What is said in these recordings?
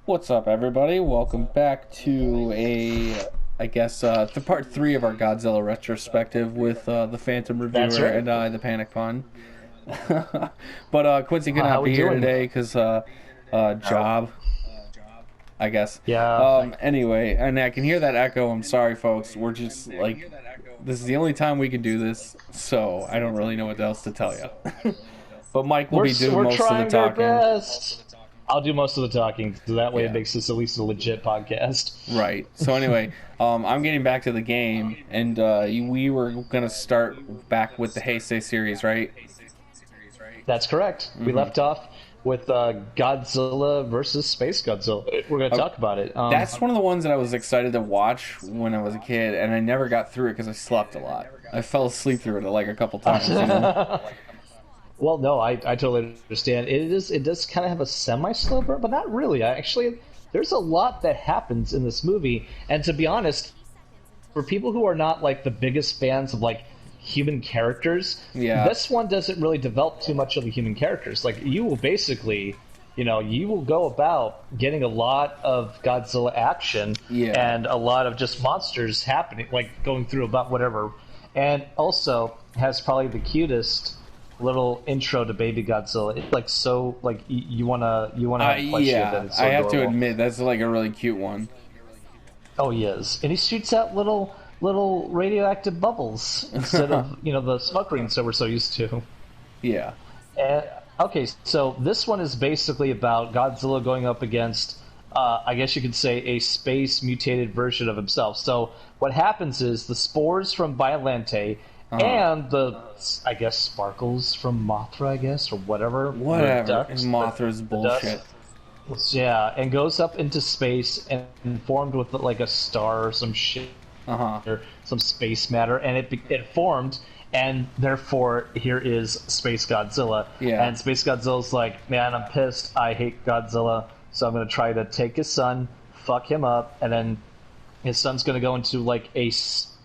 What's up, everybody? Welcome back to the part 3 of our Godzilla retrospective with the Phantom That's Reviewer right. and I, the Panic Pun. But Quincy could How not we be here doing? today because job, I guess. Yeah. Anyway, and I can hear that echo. I'm sorry, folks. We're just like, this is the only time we can do this, so I don't really know what else to tell you. But Mike will We're be doing we're most of the trying our talking. best. I'll do most of the talking, so that way it Yeah. makes this at least a legit podcast. Right. So anyway, I'm getting back to the game, and we were gonna start back with the Heisei series, right? That's correct. We Hmm. left off with Godzilla versus Space Godzilla. We're going to Oh, talk about it. that's one of the ones that I was excited to watch when I was a kid, and I never got through it because I slept a lot. I fell asleep through it like a couple times. Well, no, I totally understand. It does kind of have a semi-slow burn, but not really. There's a lot that happens in this movie, and to be honest, for people who are not like the biggest fans of like human characters, Yeah. this one doesn't really develop too much of the human characters. Like you will basically, you will go about getting a lot of Godzilla action Yeah. and a lot of just monsters happening, like going through about whatever, and also has probably the cutest little intro to Baby Godzilla. It's like so like you wanna have a plushie of it. Yeah. It's I so have to adorable. admit that's like a really cute one. Oh, he is, and he shoots out little radioactive bubbles instead of the smoke rings that we're so used to. Yeah. And, okay, so this one is basically about Godzilla going up against, I guess you could say, a space mutated version of himself. So what happens is the spores from Violente Uh-huh. and the, I guess, sparkles from Mothra, I guess, or whatever. The Whatever. ducks, Mothra's the dust. bullshit. Yeah, and goes up into space and formed with like a star or some shit Uh-huh. or some space matter, and it formed, and therefore here is Space Godzilla. Yeah. And Space Godzilla's like, man, I'm pissed. I hate Godzilla, so I'm gonna try to take his son, fuck him up, and then his son's gonna go into like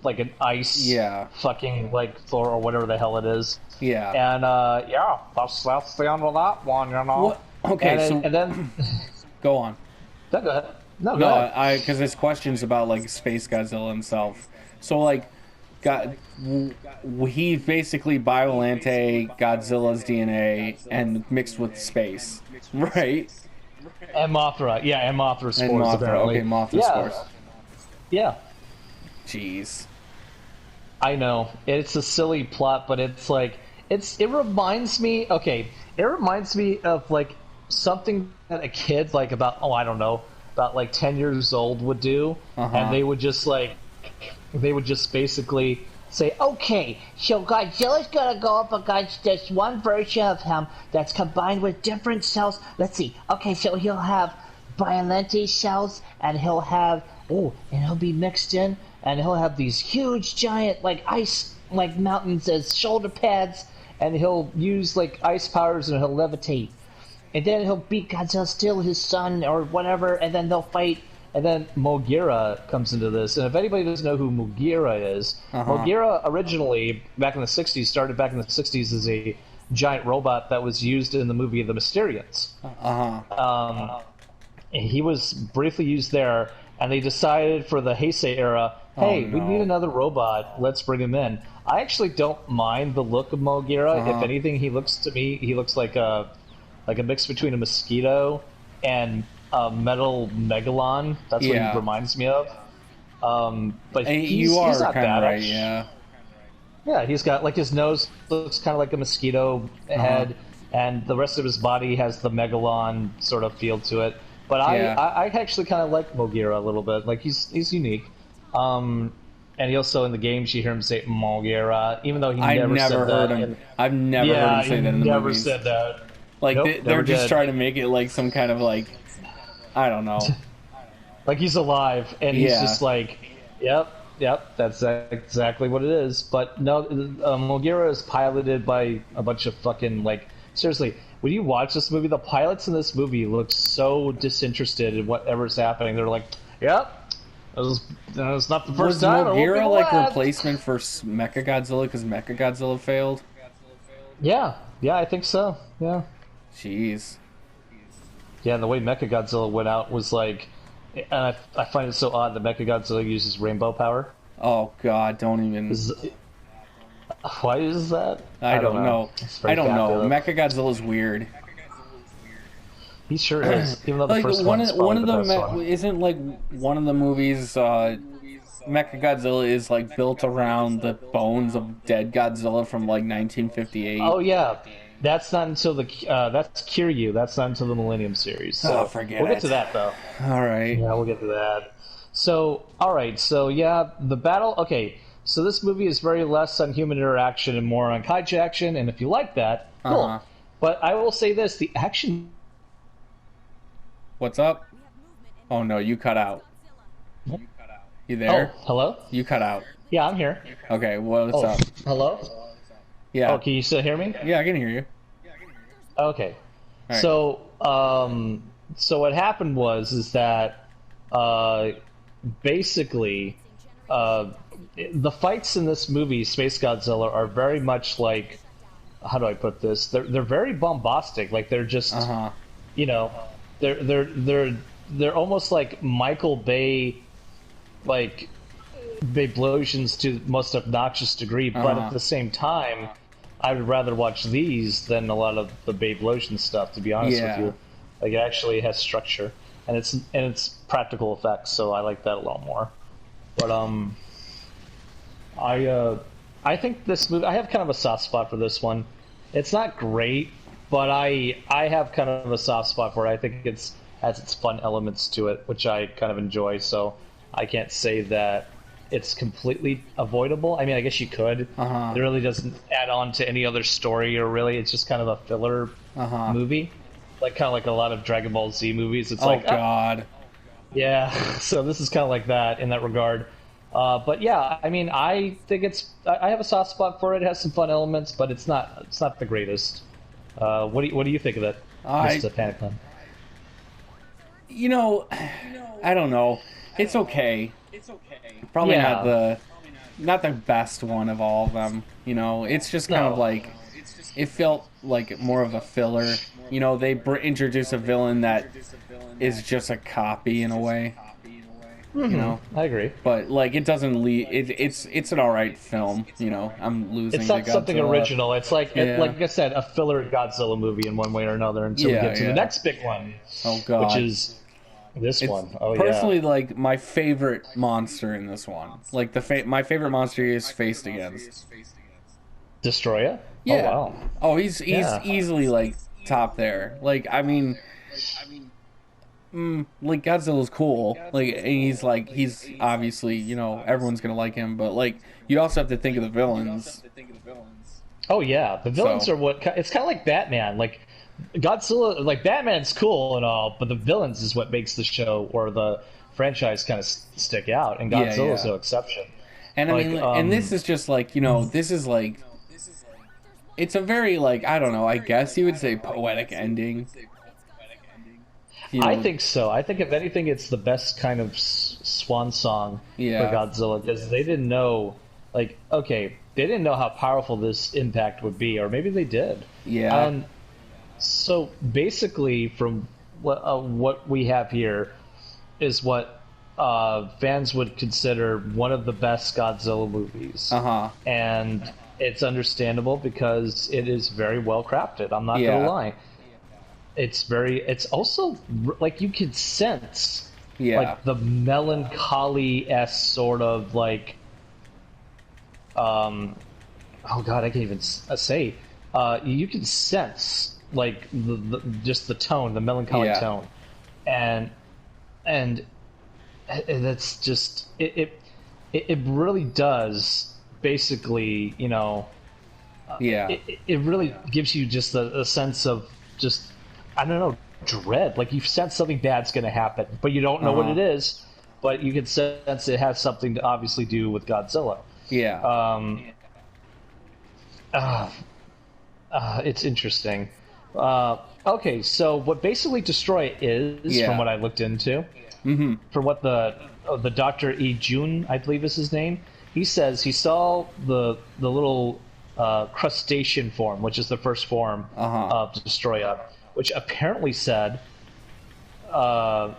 like an ice Yeah. fucking like Thor or whatever the hell it is. Yeah. And yeah, that's the end of that one, What? Okay, And then go on. no, go ahead. No, go No, ahead. because there's questions about like Space Godzilla himself. So like, he basically Biolante Godzilla's DNA and mixed with space, right? And Mothra, yeah, and Mothra And spores Mothra. apparently. Okay, Mothra Yeah, spores. yeah. Jeez. I know it's a silly plot, but it's like it reminds me. Okay, it reminds me of like something that a kid like about I don't know, about like 10 years old would do, Uh-huh. and they would just basically say, okay, so Godzilla's gonna go up against this one version of him that's combined with different cells. Let's see. Okay, so he'll have Violente cells, and he'll have and he'll be mixed in, and he'll have these huge, giant, like ice, like mountains as shoulder pads, and he'll use like ice powers, and he'll levitate, and then he'll beat Godzilla, steal his son or whatever, and then they'll fight. And then Mogira comes into this, and if anybody doesn't know who Mogira is, Uh-huh. Mogira originally, back in the 60s, started back in the 60s as a giant robot that was used in the movie The Mysterians. Uh-huh. And he was briefly used there, and they decided for the Heisei era, hey, we no. need another robot, let's bring him in. I actually don't mind the look of Mogira. Uh-huh. If anything, he looks like a mix between a mosquito and a metal megalon. That's what Yeah. he reminds me of. But And he's you are not kind bad. of right, yeah. Yeah, he's got like his nose looks kind of like a mosquito head, and the rest of his body has the megalon sort of feel to it. But Yeah. I actually kind of like Mogira a little bit. Like he's unique. And he also in the games you hear him say Mogira, even though he I've never never said heard that. him. I've never heard him say that in the never movies. said that. Like Nope, they're never just did. trying to make it like some kind of like, I don't know. Like he's alive, and he's Yeah. just like, yep, that's exactly what it is. But no, Mogira is piloted by a bunch of fucking like. Seriously, when you watch this movie, the pilots in this movie look so disinterested in whatever's happening. They're like, yep, it's not the first Was time. it won't be Mogira the like last." replacement for Mecha Godzilla because Mecha Godzilla failed? Yeah, I think so. Yeah. Jeez. Yeah, and the way Mecha Godzilla went out was like, and I find it so odd that Mecha Godzilla uses rainbow power. Oh God, don't even. Why is that? I don't know. I don't know. calculative. Mechagodzilla's weird. He sure is. Even though the Like first one one's of probably the the best one. isn't like one of the movies. Mechagodzilla is like built around the bones of dead Godzilla from like 1958. Oh yeah, that's not until the that's Kiryu. That's not until the Millennium series. So Forget we'll it. get to that though. All right. Yeah, we'll get to that. So all right. So yeah, the battle. Okay. So this movie is very less on human interaction and more on kaiju action. And if you like that, cool. Uh-huh. But I will say this: the action. What's up? Oh no, you cut out. You there? Oh, hello. You cut out. Yeah, I'm here. Okay, what's up? Hello. Yeah. Oh, can you still hear me? Yeah, I can hear you. Okay. All right. So what happened is that basically the fights in this movie, Space Godzilla, are very much like, how do I put this? They're very bombastic. Like they're just you know, they're almost like Michael Bay, like Bayblosions to the most obnoxious degree, but at the same time, I would rather watch these than a lot of the Bayblosion stuff. To be honest with you, like it actually has structure and it's practical effects, so I like that a lot more. But I think this movie, I have kind of a soft spot for this one. It's not great, but I have kind of a soft spot for it. I think it's has its fun elements to it, which I kind of enjoy. So I can't say that it's completely avoidable. I mean, I guess you could. It really doesn't add on to any other story, or really, it's just kind of a filler movie, like kind of like a lot of Dragon Ball Z movies. It's like, God. Yeah. So this is kind of like that in that regard. But yeah, I mean, I think I have a soft spot for it. It has some fun elements, but it's not the greatest. What do you think of it, Mr. Panic Man? You know, I don't know. It's okay. Probably not the best one of all of them. You know, it's just kind of like, it felt like more of a filler. You know, they introduce a villain that is just a copy in a way. You know, I agree. But like, it doesn't lead. It's an alright film. You know, I'm losing. It's not something original. It's like like I said, a filler Godzilla movie in one way or another until we get to the next big one. Oh God. Which is this one. Oh personally, like my favorite monster in this one. Like my favorite monster is faced against Destroyer. Yeah. Oh wow. Oh, he's easily like top there. Like I mean, like Godzilla's cool. Like and he's obviously, you know, everyone's gonna like him. But like you also have to think of the villains. Oh yeah, the villains are what. It's kind of like Batman. Like Godzilla, like Batman's cool and all, but the villains is what makes the show or the franchise kind of stick out, and Godzilla's no exception. And I mean, and this is just like, you know, this is like, it's a very like, I don't know, I guess you would say poetic ending. You know? I think so. I think if anything, it's the best kind of swan song for Godzilla, because they didn't know, like, okay, they didn't know how powerful this impact would be, or maybe they did. Yeah. So basically, from what we have here is what fans would consider one of the best Godzilla movies. And it's understandable because it is very well crafted. I'm not gonna lie. It's also like you can sense like the melancholy-esque sort of like oh god, I can't even say you can sense like the just the tone, the melancholy tone, and that's just it really does basically, you know, it really gives you just a sense of just, I don't know, dread. Like you sense something bad's going to happen, but you don't know what it is, but you can sense it has something to obviously do with Godzilla. It's interesting. Okay, so what basically Destroy is, from what I looked into, from what the Dr. E. Jun, I believe is his name, he says he saw the little crustacean form, which is the first form of Destroyer, which apparently said that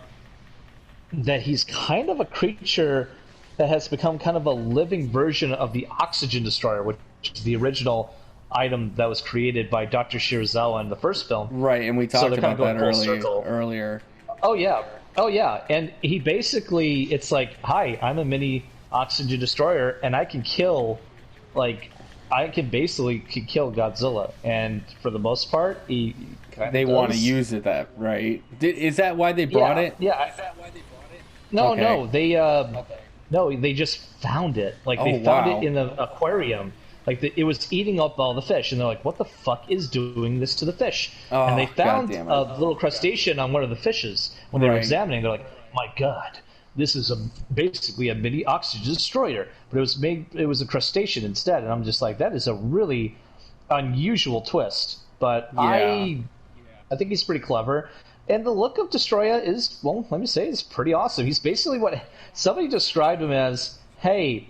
he's kind of a creature that has become kind of a living version of the Oxygen Destroyer, which is the original item that was created by Dr. Shirazawa in the first film. Right, and we talked about that earlier. Oh yeah, and he basically, it's like, hi, I'm a mini Oxygen Destroyer, and I can kill, like, I can basically kill Godzilla, and for the most part, they want to use it, that right? Is that why they brought it? Yeah. No, they just found it. Like, they found it in the aquarium. Like, it was eating up all the fish, and they're like, what the fuck is doing this to the fish? And they found a little crustacean on one of the fishes when they were examining. They're like, my god, this is basically a mini Oxygen Destroyer. But it was a crustacean instead, and I'm just like, that is a really unusual twist. But I think he's pretty clever. And the look of Destroyer is, well, let me say, is pretty awesome. He's basically what somebody described him as, hey,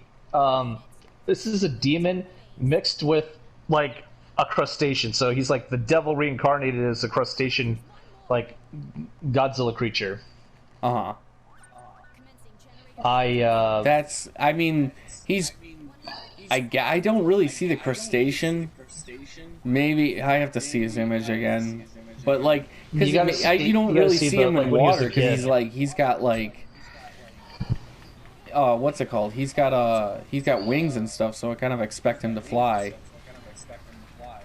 this is a demon mixed with, like, a crustacean. So he's like the devil reincarnated as a crustacean, like, Godzilla creature. Uh-huh. I don't really see the crustacean. Maybe I have to see his image again. But, like, because you don't really see him in water, because he's got what's it called? He's got wings and stuff, so I kind of expect him to fly.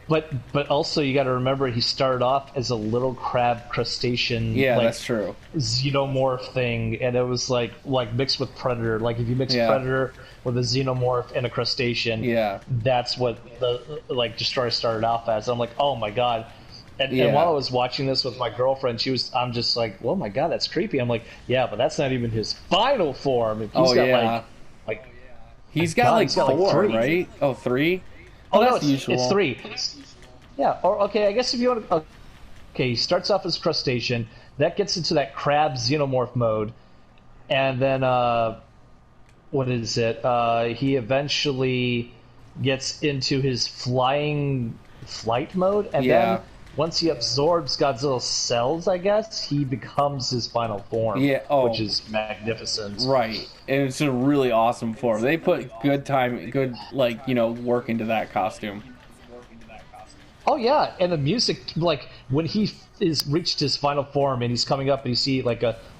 But also you got to remember, he started off as a little crab crustacean. Yeah, that's true. Xenomorph thing, and it was like mixed with Predator. Like, if you mix Predator with a Xenomorph and a crustacean, that's what the Destroyer started off as. I'm like, oh my god. And while I was watching this with my girlfriend, I'm just like, oh my god, that's creepy. I'm like, yeah, but that's not even his final form. If he's got he's got 4, three. Right? Oh, 3? Oh, no, it's 3. Yeah, or, okay, I guess if you want to... Okay, he starts off as crustacean. That gets into that crab xenomorph mode. And then, what is it? He eventually gets into his flight mode. And then, once he absorbs Godzilla's cells, I guess, he becomes his final form. Yeah, which is magnificent. Right. And it's a really awesome form. They put good work into that costume. Oh yeah, and the music, like, when he is reached his final form and he's coming up and you see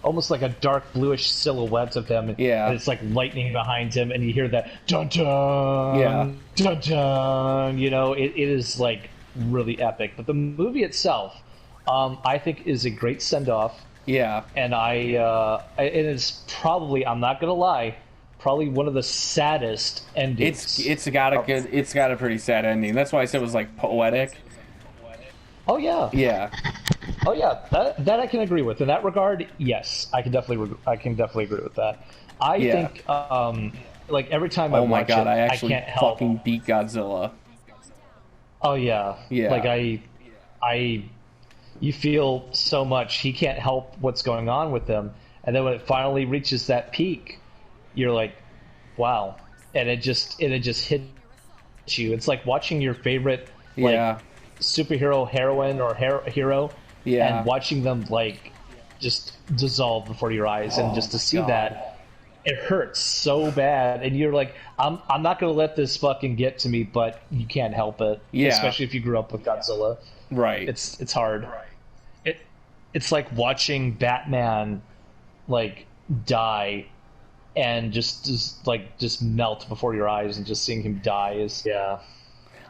almost like a dark bluish silhouette of him, and it's like lightning behind him, and you hear that dun dun dun dun. It is like really epic. But the movie itself, I think, is a great send off. Yeah, and it is probably, I'm not gonna lie, probably one of the saddest endings. It's got a pretty sad ending. That's why I said it was like poetic. Oh yeah. Yeah. Oh yeah. That I can agree with. In that regard, yes, I can definitely agree with that. I think every time I watch it, I can't help fucking beat Godzilla. Oh yeah. Yeah. Like you feel so much. He can't help what's going on with him, and then when it finally reaches that peak, you're like, wow, and it just hits you. It's like watching your favorite superhero heroine or hero, and watching them just dissolve before your eyes, and just to see that, it hurts so bad, and you're like, I'm not gonna let this fucking get to me, but you can't help it. Especially if you grew up with Godzilla. Right. It's hard. It's like watching Batman die and just melt before your eyes, and just seeing him die is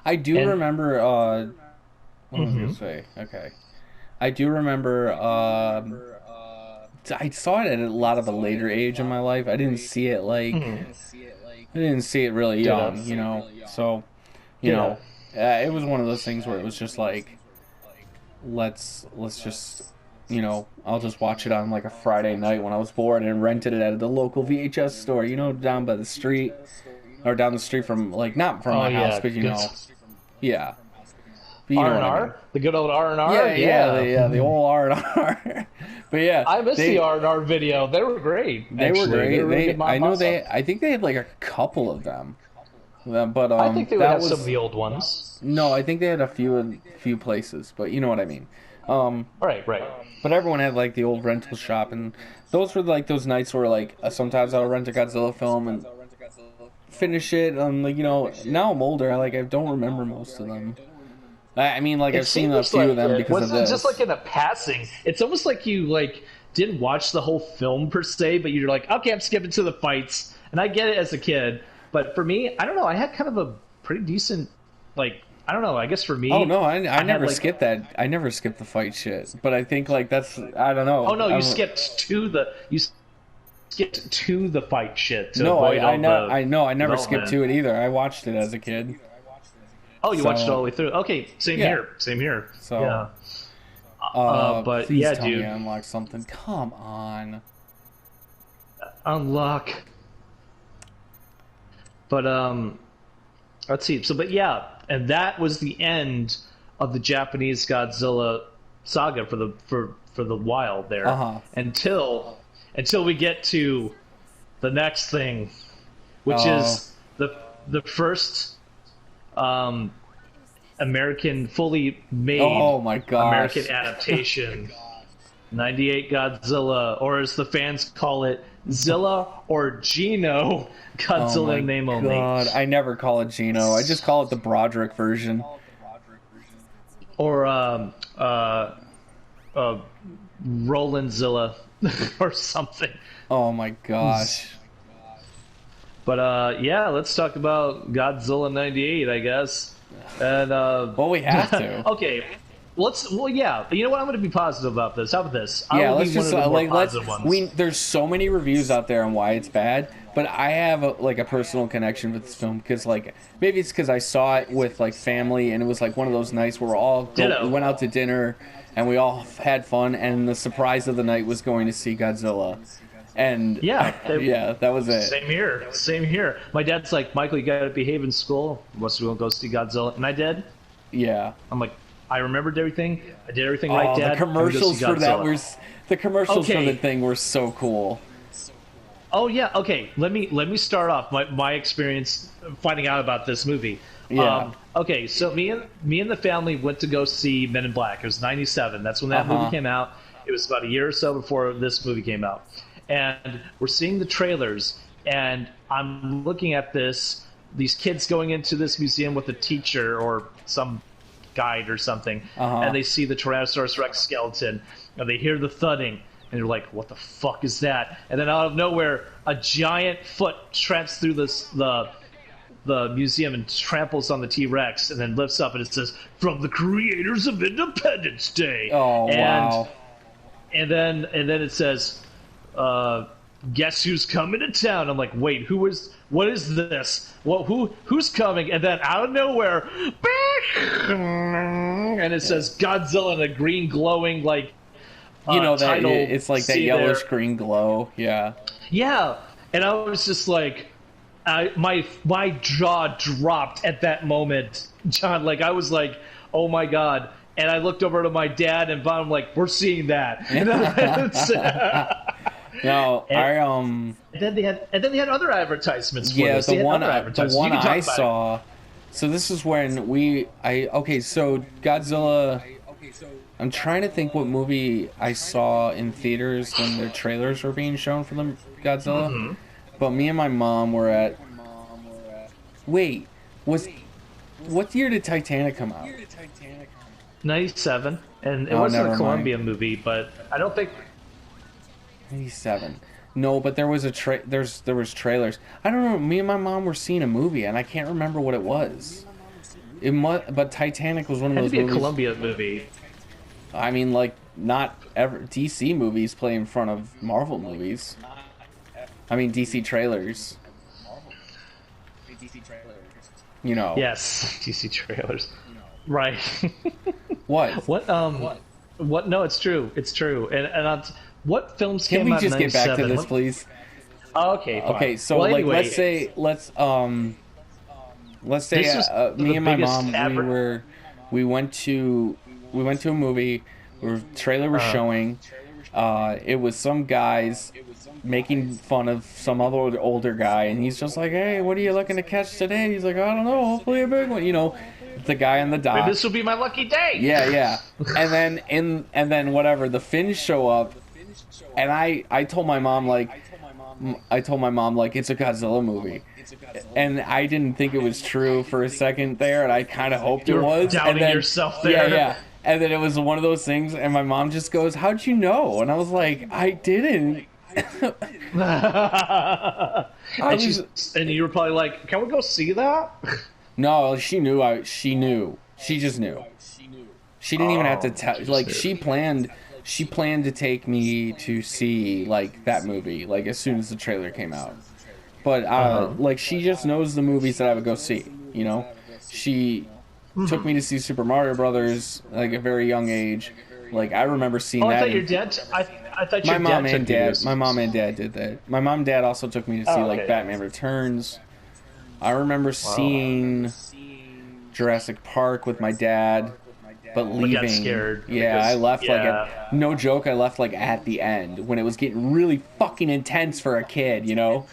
I do remember what was I gonna say? Okay. I do remember I saw it at a lot of a later age in my life. I didn't see it I didn't see it really young, So, it was one of those things where it was just like, let's just, I'll just watch it on a Friday night when I was bored, and rented it at the local VHS store, down by the street, or down the street from not from my house, but yeah. R&R? The good old R&R? Yeah, the old R&R. But yeah, I missed the R&R video. They were great. They were great. I think they had a couple of them. But I think they would that have was some of the old ones. no. I think they had a few places, but you know what I mean. Right. But everyone had like the old rental shop, and those were like those nights where like sometimes I would rent a Godzilla film and finish it. Like now I'm older. I don't remember most of them. I mean, like It I've seen a seems few like of them it. because of Wasn't it this. just like in a passing? It's almost like you like didn't watch the whole film per se, but you're like, okay, I'm skipping to the fights, and I get it as a kid. But for me, I don't know. I had kind of a pretty decent, like, I don't know. I guess for me, Oh no, I never like, skipped that. I never skipped the fight shit. But I think like that's I don't know. oh no, I you don't, skipped to the fight shit to no, avoid all the I know I never skipped development. to it either. I watched it as a kid. Oh, you watched it all the So way through. Okay, same yeah. here. Same here. So Yeah. But please yeah, tell me dude, I unlocked something. Come on. unlock. But let's see. So, but yeah, and that was the end of the Japanese Godzilla saga for the while there Uh-huh. until we get to the next thing, which Oh. is the first American fully made Oh my gosh. American adaptation. 98 Godzilla, or as the fans call it, Zilla or Gino Oh Godzilla my in name only. god. I never call it Gino. I just call it the Broderick version. Or Roland Zilla or something. Oh my gosh. But yeah, let's talk about Godzilla 98, I guess. And Well, we have to. okay. Yeah, but you know what? I'm going to be positive about this. How about this? I Yeah, will let's be just one of the more like let's. positive ones. There's so many reviews out there on why it's bad, but I have a personal connection with this film because like maybe it's because I saw it with like family and it was like one of those nights where we went out to dinner and we all had fun and the surprise of the night was going to see Godzilla, and Yeah, yeah, that was it. Same here. My dad's like, Michael, you got to behave in school. Unless we won't go see Godzilla, and I did. Yeah. I'm like, I remembered everything. I did everything right, Dad. The commercials for that Godzilla. the commercials for Okay. the thing were so cool. Oh yeah, okay. Let me start off my experience finding out about this movie. Yeah. Okay, so me and the family went to go see Men in Black. It was '97. That's when that movie came out. It was about a year or so before this movie came out, and we're seeing the trailers. And I'm looking at these kids going into this museum with a teacher or some guide or something, and they see the Tyrannosaurus Rex skeleton, and they hear the thudding, and they're like, "What the fuck is that?" And then out of nowhere, a giant foot tramps through the museum and tramples on the T-Rex, and then lifts up, and it says, "From the creators of Independence Day." Oh wow. And then it says, "Guess who's coming to town?" I'm like, "Wait, what is this? Who's coming?" And then out of nowhere, and it says Godzilla in a green glowing like That title it's like that scene yellowish there. green glow. Yeah. Yeah, and I was just like, my jaw dropped at that moment, John. Like I was like, "Oh my god." And I looked over to my dad and I'm like, "We're seeing that." No, and then they had other advertisements for yeah, this. the They had one other the advertisements. one You can talk I about it. saw. So this is when so Godzilla. I'm trying to think what movie I saw in theaters when their trailers were being shown for the Godzilla. Mm-hmm. But me and my mom were at. Wait, what year did Titanic come out? 97, and it Oh, wasn't never a mind. Columbia movie, but I don't think. 97. No, but there was there was trailers. I don't know. Me and my mom were seeing a movie, and I can't remember what it was. But Titanic was one of It had those to be a movies. Columbia movie. I mean, like not ever DC movies play in front of Marvel movies. I mean DC trailers. Yes, DC trailers. Right. What? What? No, it's true. It's true. And what films Can came we out in just get back to 97? this, please? Oh, okay. Fine. Okay, so Well, like anyway, let's say This was me the and my biggest mom we went to a movie where trailer was showing. It was some guys making fun of some other older guy, and he's just like, "Hey, what are you looking to catch today?" He's like, "I don't know, hopefully a big one." You know, the guy on the dock. Maybe this will be my lucky day. Yeah, yeah. And then whatever, the Finns show up, and I told my mom like, it's a Godzilla movie. And I didn't think it was true for a second there, and I kind of hoped it was. Doubting and then, yourself there. Yeah, yeah. And then it was one of those things, and my mom just goes, "How'd you know?" And I was like, "I didn't." And you were probably like, "Can we go see that?" No, she knew. She knew. She just knew. She didn't even have to tell. Like, she planned to take me to see like that movie like as soon as the trailer came out. But like, she just knows the movies that I would go see. You know, she took me to see Super Mario Brothers like at a very young age. Like, I remember seeing that. I thought your dad. I thought your my mom and dad did that. My mom and dad also took me to see like Batman Returns. I remember seeing Jurassic Park with my dad, but leaving. Got scared. Yeah, Because, I left like no joke. I left like at the end when it was getting really fucking intense for a kid, you know.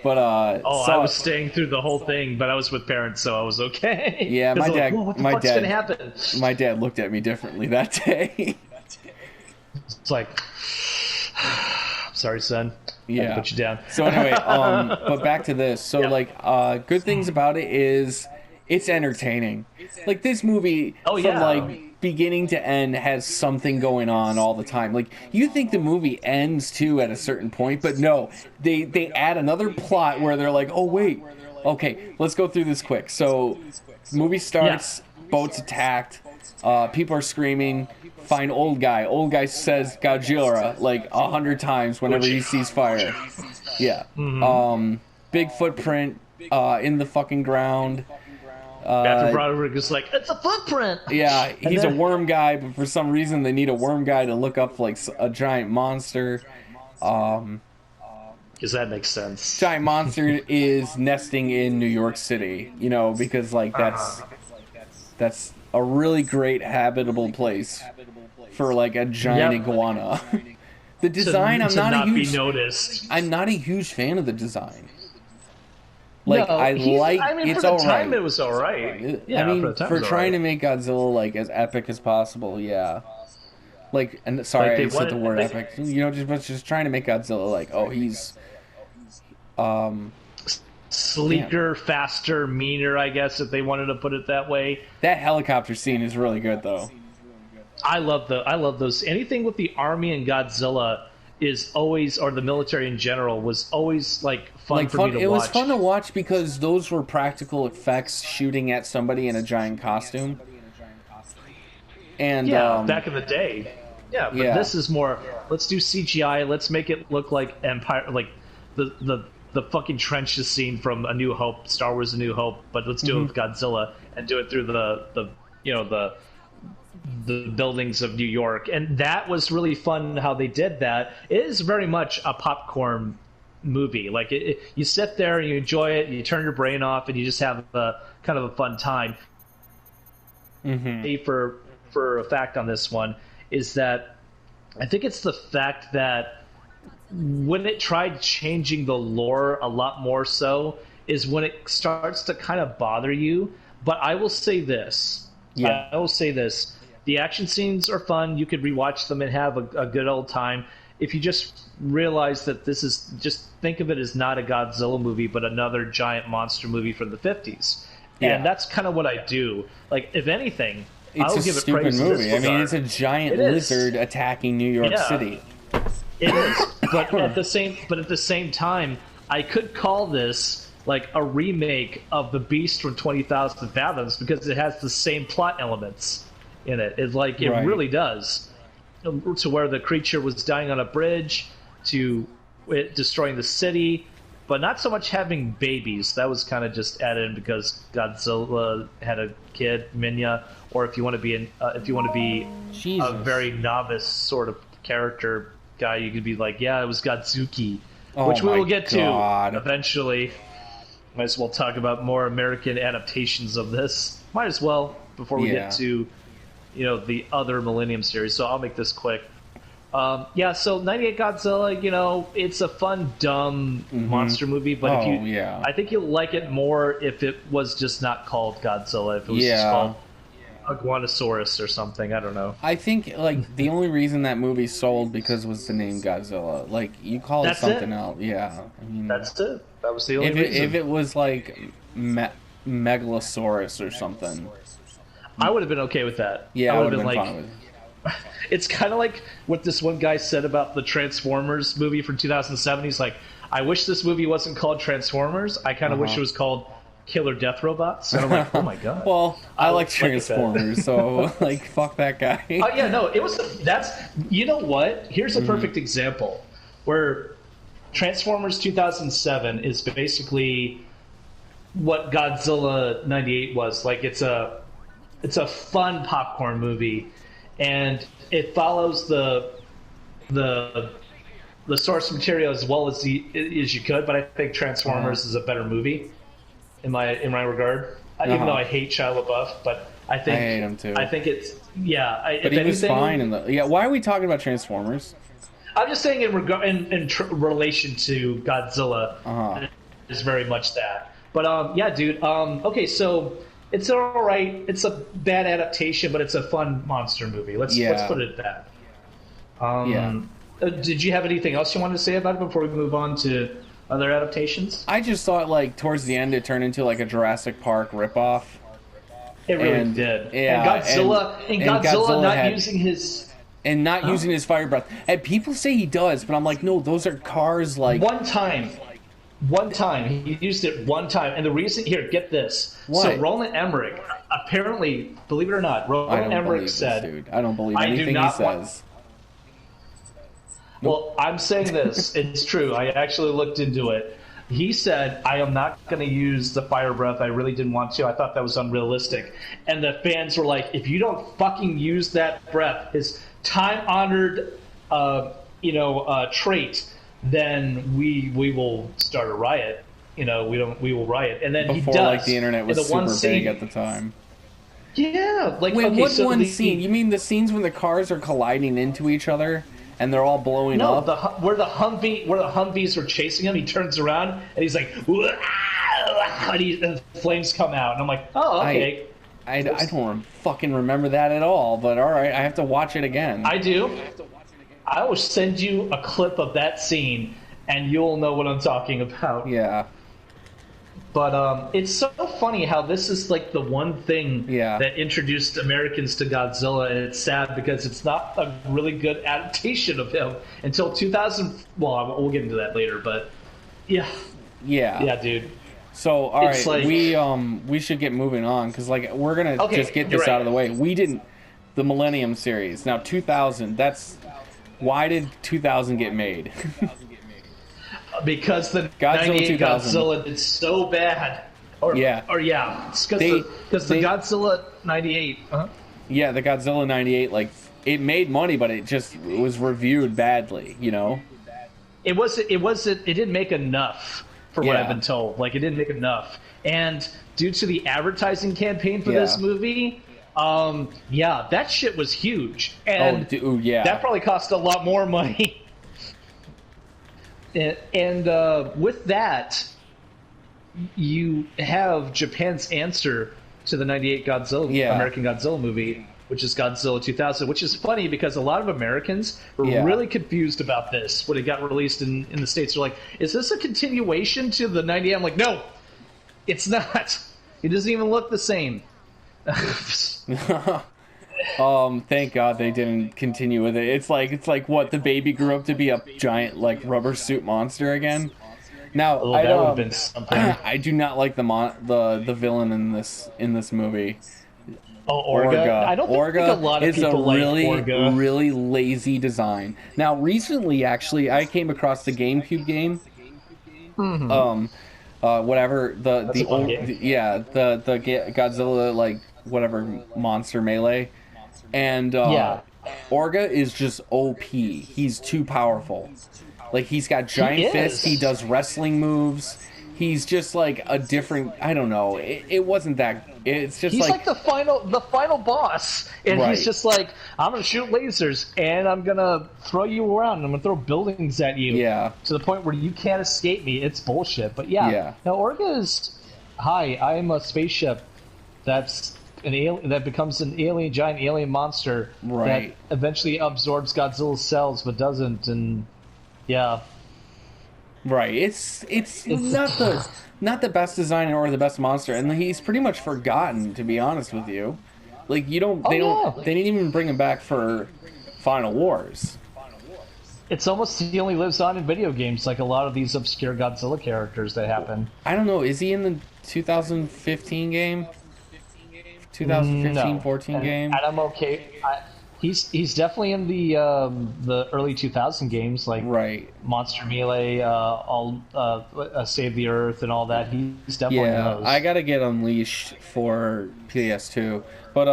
But I was staying through the whole thing, but I was with parents, so I was okay. Yeah, my dad. Like, what the fuck's gonna happen? My dad looked at me differently that day. It's like, sorry, son. Yeah, put you down. So anyway, but back to this. So like, good things about it is it's entertaining. Like, this movie, from like beginning to end, has something going on all the time. Like, you think the movie ends too at a certain point, but no, they add another plot where they're like, oh wait, okay, let's go through this quick. So, movie starts, boat's attacked, people are screaming. Find old guy. Old guy says Ghidorah like 100 times whenever he sees fire. Yeah. Big footprint in the fucking ground. Matthew Broderick is like, it's a footprint. Yeah, he's a worm guy, but for some reason they need a worm guy to look up like a giant monster. Because that makes sense. Giant monster is nesting in New York City, you know, because like that's a really great habitable place for like a giant iguana. The design, I'm not a huge fan of the design. Like, it's all right. For the time it was all right. Yeah, I mean, for trying to make Godzilla like as epic as possible, yeah. Like, and sorry, I said the word epic. You know, just trying to make Godzilla like, oh, he's sleeker, faster, meaner, I guess, if they wanted to put it that way. That helicopter scene is really good, though. I love those. Anything with the army and Godzilla is always, or the military in general, was always like fun for me to watch. It was fun to watch because those were practical effects shooting at somebody in a giant costume. And back in the day. Yeah, but this is more, let's do CGI, let's make it look like Empire, like the fucking trenches scene from A New Hope, Star Wars A New Hope, but let's do it with Godzilla and do it through the buildings of New York. And that was really fun how they did that. It is very much a popcorn movie. Like, you sit there and you enjoy it, and you turn your brain off, and you just have kind of a fun time. For a fact on this one is that I think it's the fact that when it tried changing the lore a lot more so is when it starts to kind of bother you. But I will say this. I will say this. The action scenes are fun. You could rewatch them and have a good old time. If you just realize that this is, just think of it as not a Godzilla movie, but another giant monster movie from the 50s. Yeah. And that's kind of what I do. Like, if anything, I'll give it praise. It's a stupid movie. I mean, it's a giant lizard attacking New York City. It is. But at the same time, I could call this like a remake of The Beast from 20,000 Fathoms because it has the same plot elements in it. It really does. To where the creature was dying on a bridge, to it destroying the city, but not so much having babies. That was kind of just added in because Godzilla had a kid, Minya, or if you want to be a very novice sort of character guy, you could be like, it was Godzuki, which we will get to eventually. Might as well talk about more American adaptations of this. Might as well before we get to the other Millennium series. So I'll make this quick. Yeah, so 98 Godzilla, it's a fun, dumb monster movie, but yeah. I think you'll like it more if it was just not called Godzilla, if it was just Yeah. called Iguanosaurus or something, I don't know. I think, like, the only reason that movie sold because was the name Godzilla. Like, you call it That's something it. else. Yeah. I mean, That's it. That was the only if reason. it was, like, Megalosaurus or something. I would have been okay with that. Yeah, I I would would have have been been like, fine with it. it's kind of like what this one guy said about the Transformers movie from 2007. He's like, I wish this movie wasn't called Transformers. I kind of wish it was called Killer Death Robots. And I'm like, oh my god. Well, I like like Transformers, so, like, fuck that guy. Oh yeah, no, it was. That's you know what? Here's a perfect example where Transformers 2007 is basically what Godzilla 98 was. Like it's a fun popcorn movie, and it follows the source material as well as you could. But I think Transformers is a better movie in my regard. Even though I hate Shia LaBeouf, but I think I hate him too. I think it's But he was fine in the. Yeah, why are we talking about Transformers? I'm just saying in relation to Godzilla, is very much that. But yeah, dude. Okay, so it's all right. It's a bad adaptation, but it's a fun monster movie. Let's put it at that. Did you have anything else you wanted to say about it before we move on to other adaptations? I just thought, like, towards the end it turned into like a Jurassic Park ripoff. It really did. Yeah, and Godzilla not using his. And not using his fire breath. And people say he does, but I'm like, no, those are cars, like... One time. He used it one time. And the reason... Here, get this. What? So Roland Emmerich, apparently, believe it or not, Roland Emmerich said... Dude. I don't believe anything he says. Well, I'm saying this. It's true. I actually looked into it. He said, I am not going to use the fire breath. I really didn't want to. I thought that was unrealistic. And the fans were like, if you don't fucking use that breath, his time-honored, trait, then we will start a riot. We will riot. And then Before, he does. like, the internet was super scene, big at the time. Yeah. Like, wait, okay, what so one scene? You mean the scenes when the cars are colliding into each other? And they're all blowing up. No, where the Humvees were chasing him, he turns around and he's like, and the flames come out, and I'm like, oh, okay. I don't fucking remember that at all. But all right, I have to watch it again. I do. I will send you a clip of that scene, and you'll know what I'm talking about. Yeah. But it's so funny how this is like the one thing that introduced Americans to Godzilla, and it's sad because it's not a really good adaptation of him until 2000. Well, we'll get into that later, but yeah, dude. So all right, like, we should get moving on because like we're gonna just get this out of the way. We didn't the Millennium series now 2000. Why did 2000 get made? Because the 98 Godzilla did so bad. It's because the Godzilla 98. Yeah, the Godzilla 98, like, it made money, but it was reviewed badly, It didn't make enough, for what I've been told. Like, it didn't make enough. And due to the advertising campaign for this movie, that shit was huge. And that probably cost a lot more money. And with that, you have Japan's answer to the 98 American Godzilla movie, which is Godzilla 2000, which is funny because a lot of Americans were really confused about this when it got released in the States. They're like, is this a continuation to the 98? I'm like, no, it's not. It doesn't even look the same. Thank God they didn't continue with it. It's like what, the baby grew up to be a giant like rubber suit monster again. Now that would have been something. I do not like the villain in this movie. Oh, Orga. I don't think a lot of people like Orga. Really lazy design. Now recently, actually, I came across the GameCube game. Whatever the Godzilla like whatever monster melee. And Orga is just OP. He's too powerful. Like, he's got giant fists. He does wrestling moves. he's just like a different. I don't know. It wasn't that. It's just He's like like the final boss, and he's right. just like, I'm gonna shoot lasers, and I'm gonna throw you around, and I'm gonna throw buildings at you, Yeah. to the point where you can't escape me. It's bullshit. But yeah, Yeah. now Orga is, hi, I am a spaceship that's an alien that becomes an alien, giant alien monster Right. that eventually absorbs Godzilla's cells, but doesn't, and yeah. Right. It's not the best design or the best monster, and he's pretty much forgotten, to be honest with you. Like you don't Oh yeah. they didn't even bring him back for Final Wars. It's almost he only lives on in video games, like a lot of these obscure Godzilla characters that happen. I don't know, is he in the 2015 game? 2015-14 And game? I'm okay. He's definitely in the early 2000 games, like Right. Monster Melee, Save the Earth, and all that. He's definitely in Yeah, those. I gotta get Unleashed for PS2. But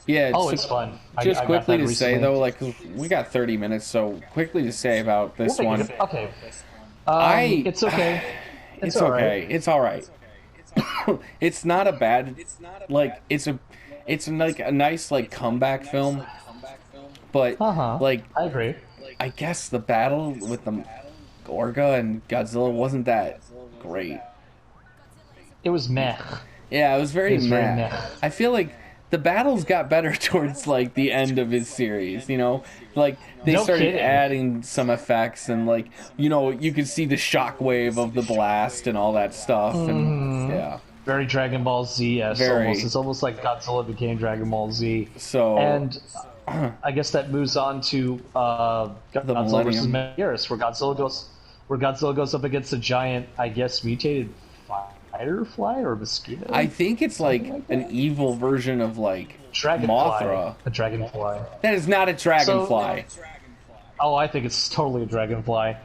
yeah. Oh, So it's fun. just I got quickly that to say recently. though, like we got 30 minutes, so quickly to say about this We'll one. make it- Okay. I It's okay. It's all okay. right. It's all right. It's not a bad like it's like a nice like comeback film, but like I agree. I guess the battle with the Orga and Godzilla wasn't that great. It was meh. Yeah, it was very It's very meh. meh. I feel like the battles got better towards like the end of his series, you know? Like they No started kidding. adding some effects and like, you know, you could see the shockwave of the blast and all that stuff and yeah. Very Dragon Ball Z. Very. Almost. It's almost like Godzilla became Dragon Ball Z. So And I guess that moves on to Godzilla versus Millennium. Megaris, where Godzilla goes up against a giant, I guess, mutated firefly or mosquito. I think it's like like an evil version of like Dragonfly. Mothra. A dragonfly. That is not a dragonfly. Oh, I think it's totally a dragonfly.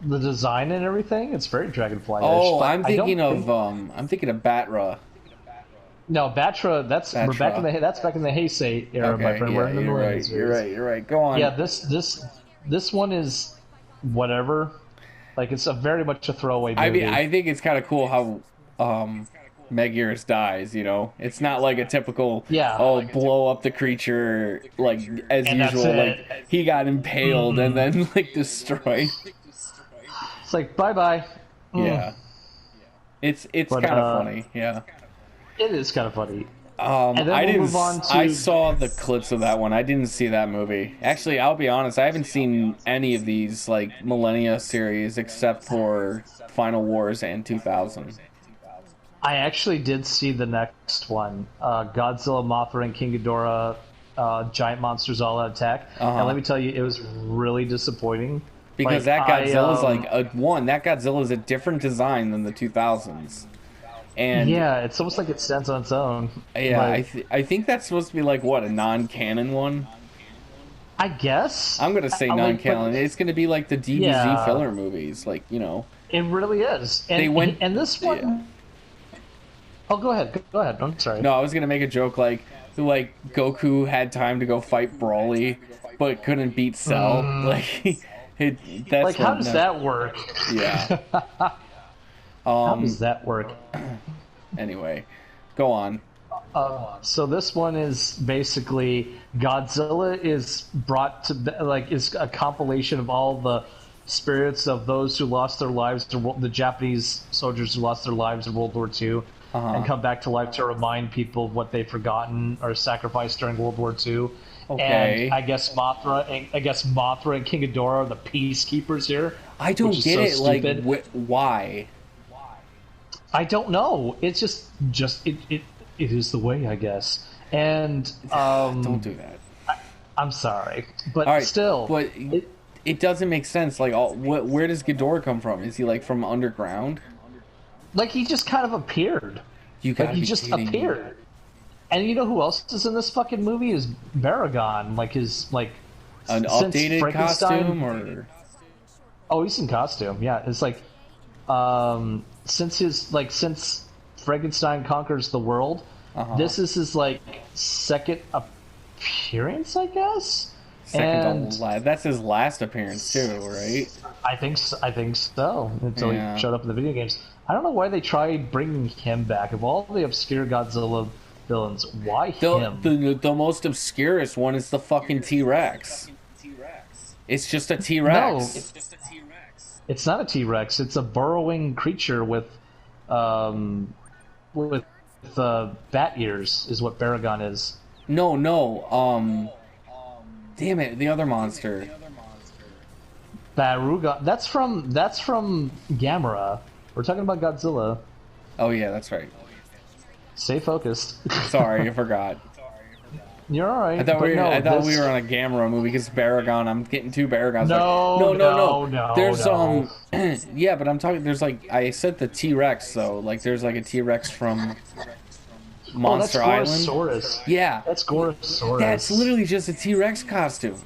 The design and everything, it's very dragonfly. Oh, I'm thinking of Batra. No, Batra. That's we're back in Batra. That's back in the Heisei era, my Okay, friend. yeah, We're in the you're Millennium right. series. You're right. You're right. Go on. Yeah, this one is whatever. Like it's a very much a throwaway movie. I mean, I think it's kind of cool how Megaris dies, you know? It's not like a typical, Yeah. blow up the creature, like, as And that's usual. it. Like, he got impaled and then, like, destroyed. It's like bye bye. Yeah. It's But, kind of funny, yeah. It is kind of funny. And then I we'll didn't. move on to- I saw the clips of that one. I didn't see that movie. Actually, I'll be honest. I haven't seen any of these like Millennia series except for Final Wars and 2000. I actually did see the next one, Godzilla, Mothra, and King Ghidorah, Giant Monsters All Out Attack. And let me tell you, it was really disappointing. Because Like, that Godzilla's that Godzilla's a different design than the 2000s. And yeah, it's almost like it stands on its own. yeah, Like, I think that's supposed to be like what, a non-canon one. I guess I'm gonna say like, non-canon. but It's gonna be like the DBZ Yeah. filler movies, like you know. it really is. And They went- and this one. yeah. Oh, go ahead. Go ahead. I'm sorry. No, I was gonna make a joke like Goku had time to go fight Broly, but couldn't beat Cell. That's Like, how what- does that work? Yeah. How does that work? Anyway, go on. So this one is basically Godzilla is brought to is a compilation of all the spirits of those who lost their lives to the Japanese soldiers who lost their lives in World War II and come back to life to remind people of what they've forgotten or sacrificed during World War II. Okay. And I guess Mothra and King Ghidorah are the peacekeepers here. I don't which is get so it. stupid. Like, why? I don't know. It's just it is the way, I guess. And Don't do that. I'm sorry, but All right, still, but it doesn't make sense. Like, where does Ghidorah come from? Is he like from underground? like he just kind of appeared. You gotta Like he be just kidding me. appeared. And you know who else is in this fucking movie is Baragon. Like his An since updated Frankenstein- costume, or Oh, he's in costume. Yeah, it's like since Frankenstein conquers the world, this is his like second appearance, I guess. Second to And last. That's his last appearance too, right? I think so. Until Yeah. he showed up in the video games. I don't know why they tried bringing him back. Of all the obscure Godzilla villains, why him? The most obscurest one is the fucking T-Rex. It's just a No, T-Rex. it's not a T-Rex. It's a burrowing creature um, with bat ears. Is what Baragon is. No. Damn it, the other monster. Baruga. That's from Gamera. We're talking about Godzilla. Oh yeah, that's right. Stay focused. Sorry, I forgot. You're all right. I thought we were on a Gamera movie because Baragon. I'm getting two Baragons. No. There's yeah, but I'm talking. There's like I said the T-Rex though. Like there's like a T-Rex from Monster Island. Gorosaurus. Yeah, that's Gorosaurus. That's literally just a T-Rex costume.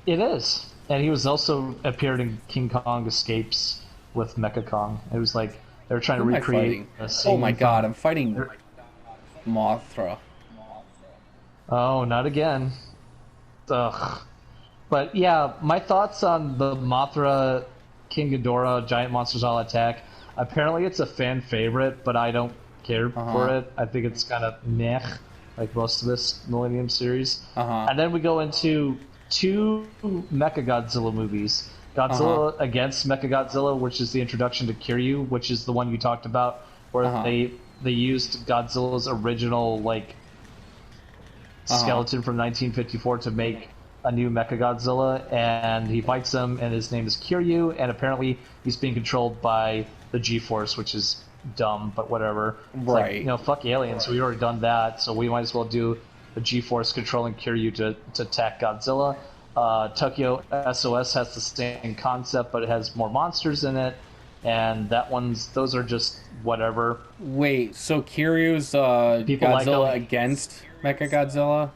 It is, and he was also appeared in King Kong Escapes with Mecha Kong. It was like they were trying to recreate. Oh my god, I'm fighting Mothra. Oh, not again. Ugh. But yeah, my thoughts on the Mothra King Ghidorah Giant Monsters All Attack. Apparently it's a fan favorite, but I don't care for it. I think it's kind of meh, like most of this Millennium series. And then we go into two Mechagodzilla movies. Godzilla against Mechagodzilla, which is the introduction to Kiryu, which is the one you talked about, where they used Godzilla's original like skeleton from 1954 to make a new Mechagodzilla, and he fights him, and his name is Kiryu, and apparently he's being controlled by the G-Force, which is dumb, but whatever. It's right. like, fuck aliens. We've already done that, so we might as well do the G-Force controlling Kiryu to attack Godzilla. Tokyo SOS has the same concept, but it has more monsters in it, and those are just whatever. Wait, so Kiryu's Godzilla against Mechagodzilla?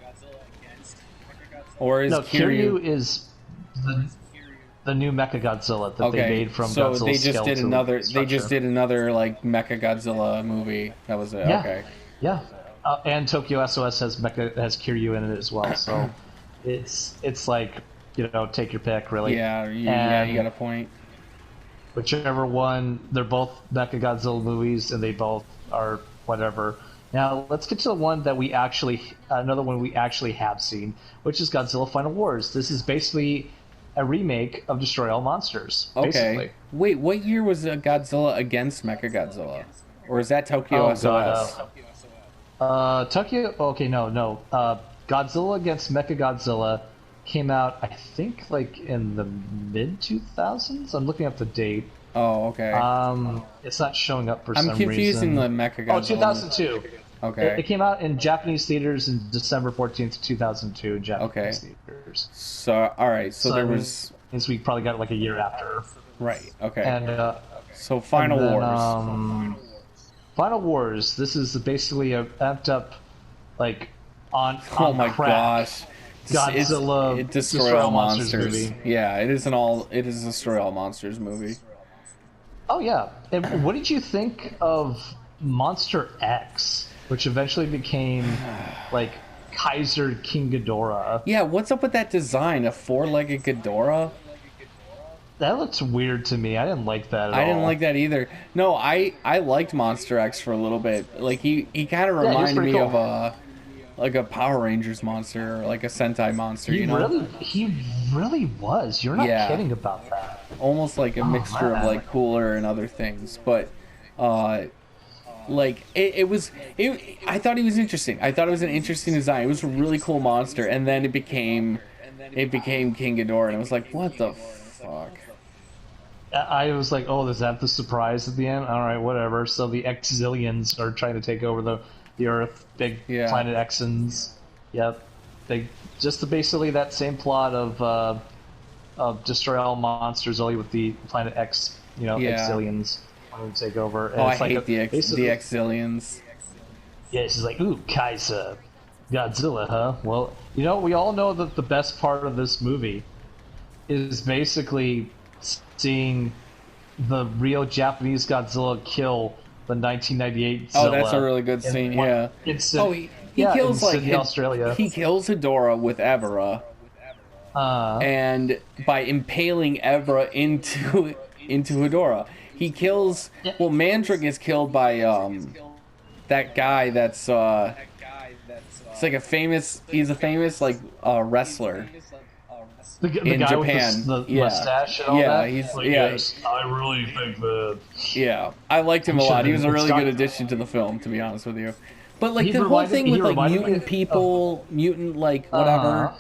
Or is Kiryu is the new Mechagodzilla that they made from Godzilla's so they just did another structure. They just did another like Mechagodzilla movie. That was it. Yeah. Okay. Yeah. And Tokyo SOS has Kiryu in it as well. So it's like, take your pick, really. Yeah, you got a point. Whichever one, they're both Mechagodzilla movies, and they both are whatever. Now, let's get to the one that another one we actually have seen, which is Godzilla Final Wars. This is basically a remake of Destroy All Monsters, basically. Okay. Wait, what year was Godzilla against Mechagodzilla? Or is that Tokyo SOS? Godzilla against Mechagodzilla came out, I think, like in the mid-2000s. I'm looking up the date. Oh, okay. It's not showing up for some reason. I'm confusing the Mechagodzilla. Oh, 2002. Okay. It came out in Japanese theaters in December 14th, 2002 in Japanese theaters. So, all right. So there was... Means we probably got it like a year after. Right. Okay. And so Final Wars. Final Wars. This is basically a amped up, like, on oh my crack gosh. Godzilla it Destroy All Monsters movie. Yeah, it is a Destroy All Monsters movie. Oh yeah. And what did you think of Monster X, which eventually became like Kaiser King Ghidorah? Yeah, what's up with that design? A four-legged Ghidorah? That looks weird to me. I didn't like that at all. I didn't like that either. No, I liked Monster X for a little bit. Like he kind of reminded me of a Power Rangers monster or like a Sentai monster. He really was. You're not kidding about that. Almost like a mixture of like Cooler and other things, but like I thought he was interesting. I thought it was an interesting design. It was a really cool monster, and then it became King Ghidorah, and it was like, what the fuck? I was like, oh, is that the surprise at the end? All right, whatever. So the Xillions are trying to take over the Earth, big Planet Xans. Yep. Basically that same plot of Destroy All Monsters, only with the Planet X, Xillions want to take over. And I hate the Xillions. Yeah, she's like, ooh, Kaiser. Godzilla, huh? Well, we all know that the best part of this movie is basically seeing the real Japanese Godzilla kill the 1998 Zilla. Oh, that's a really good scene, yeah. He kills Australia. He kills Ghidorah with Evera, and by impaling Evra into Ghidorah. He kills. Yeah. Well, Mandrake is killed by that guy that's it's like a famous. He's a famous like wrestler The in guy Japan. with the mustache and all that. He's Like, yeah. yes, I really think that. Yeah, I liked him a lot. He was a really good addition to the film, to be honest with you. But like the whole thing with like mutant people, mutant like whatever.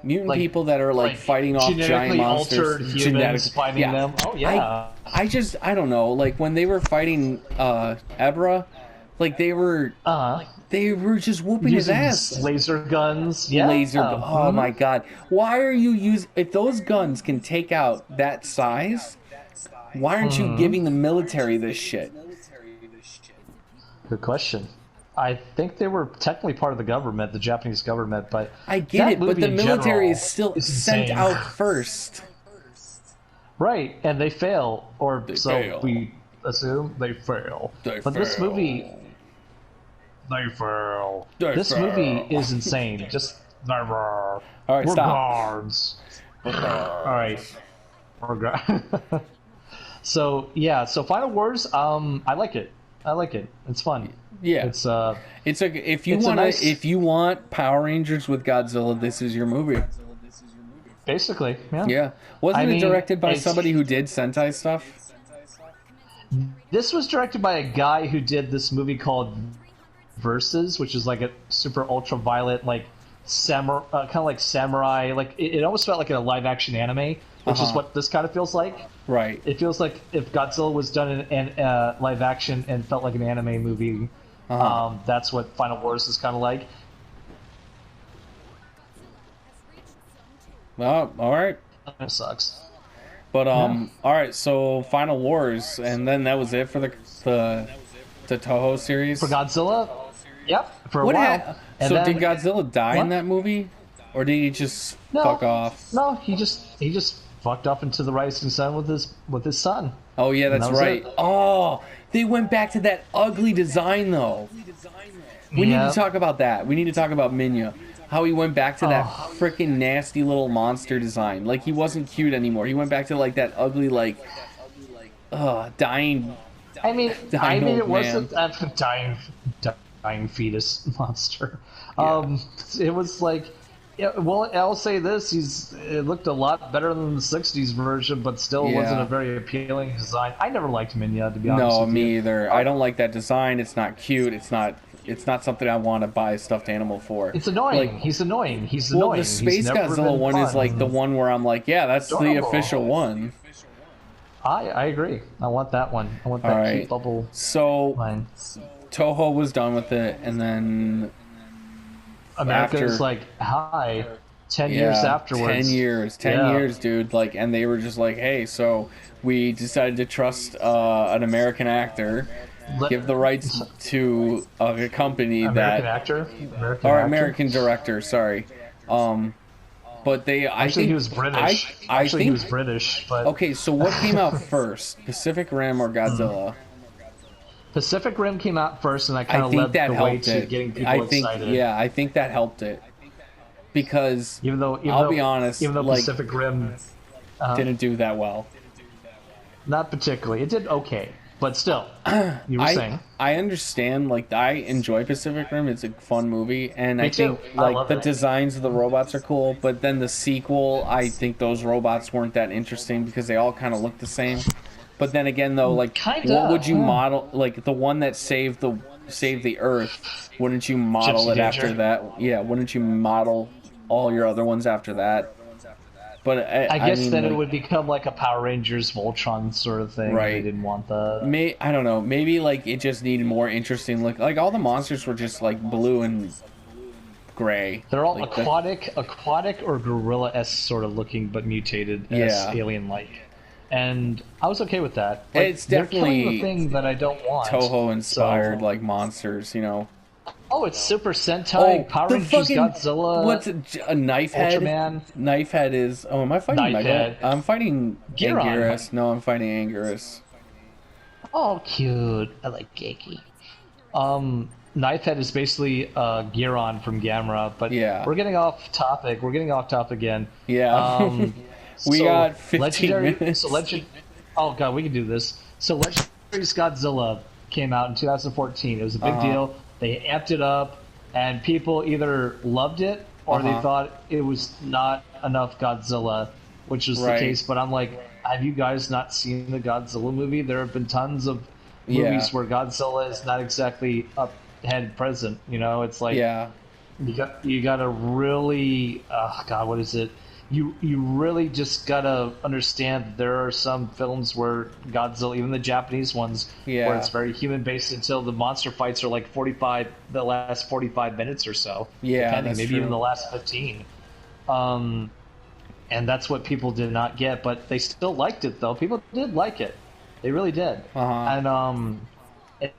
Mutant like, people that are like fighting off giant monsters, altered humans fighting them. Oh yeah. I don't know. Like when they were fighting Ebra, like they were just whooping his ass. Laser guns. Yeah. Oh my god. Why are you using? If those guns can take out that size, why aren't you giving the military this shit? Good question. I think they were technically part of the government, the Japanese government, but I get it, but the military is still sent out first. Right, and they fail, or so we assume they fail. But this movie, this movie is insane. Just all right, we're stop. guards. All right, we're guards. So yeah, so Final Wars, I like it. It's fun. Yeah, it's if you want Power Rangers with Godzilla, this is your movie. Basically, yeah. Yeah, wasn't it directed by somebody who did Sentai stuff? This was directed by a guy who did this movie called Versus, which is like a super ultraviolet, like samurai, kind of like samurai. Like it almost felt like a live action anime, which is what this kind of feels like. Right. It feels like if Godzilla was done in live action and felt like an anime movie. That's what Final Wars is kind of like. Well, all right. It sucks. But all right. So Final Wars, and then that was it for the Toho series for Godzilla. Yep. For a while. So did Godzilla die in that movie, or did he just fuck off? No, he just fucked off into the rising sun with his son. Oh yeah, that's right. Oh, they went back to that ugly design though. We need to talk about that. We need to talk about Minya. How he went back to that freaking nasty little monster design. Like he wasn't cute anymore. He went back to like that ugly dying. I mean it wasn't a dying fetus monster. Yeah. It was like. Yeah, well, I'll say this: it looked a lot better than the '60s version, but still wasn't a very appealing design. I never liked Minya, to be honest. No, me either. I don't like that design. It's not cute. It's not something I want to buy a stuffed animal for. It's annoying. He's annoying. Well, the Space Godzilla one is like the one where I'm like, yeah, that's the official one. I agree. I want that one. I want that cute bubble. So line. Toho was done with it, and then. America's like, hi, 10 years afterwards. 10 years, dude. Like, and they were just like, hey, so we decided to trust an American actor, give the rights to a company American director, sorry. But they, I think he was British. I think he was British. But okay, so what came out first, Pacific Rim or Godzilla? Pacific Rim came out first, and I kind of led the way to getting people excited. Yeah, I think that helped it. Because, I'll be honest, even though Pacific Rim didn't do that well. Not particularly. It did okay, but still, you were saying. I understand, like, I enjoy Pacific Rim. It's a fun movie, and I think, like, the designs of the robots are cool, but then the sequel, I think those robots weren't that interesting because they all kind of look the same. But then again, though, like, what would you model? Like, the one that saved the Earth, wouldn't you model Gypsy it Danger. after that? Yeah, wouldn't you model all your other ones after that? But I guess mean, then like, it would become like a Power Rangers Voltron sort of thing. Right. They didn't want the. I don't know. Maybe like it just needed more interesting look. Like all the monsters were just like blue and gray. They're all like aquatic or gorilla-esque sort of looking, but mutated as alien-like. And I was okay with that. Like, it's definitely the thing that I don't want. Toho-inspired like monsters, you know. Oh, it's Super Sentai, Power Rangers, Godzilla. What's a knife head? Ultraman. Knife head is. Oh, am I fighting Mecha? I'm fighting Anguirus. No, I'm fighting Anguirus. Oh, cute. I like Geiki. Knifehead is basically Giron from Gamera, but Yeah. we're getting off topic. We're getting off topic again. Yeah. We got 15 minutes. Oh god, we can do this. So Legendary's Godzilla came out in 2014. It was a big deal. They amped it up, and people either loved it or they thought it was not enough Godzilla, which was the case. But I'm like, have you guys not seen the Godzilla movie? There have been tons of movies where Godzilla is not exactly up head present. You know, it's like you got to really God, what is it? You really just gotta understand that there are some films where Godzilla, even the Japanese ones, where it's very human based until the monster fights are like the last 45 minutes or so, depending, maybe even the last 15. And that's what people did not get, but they still liked it though. People did like it, they really did. And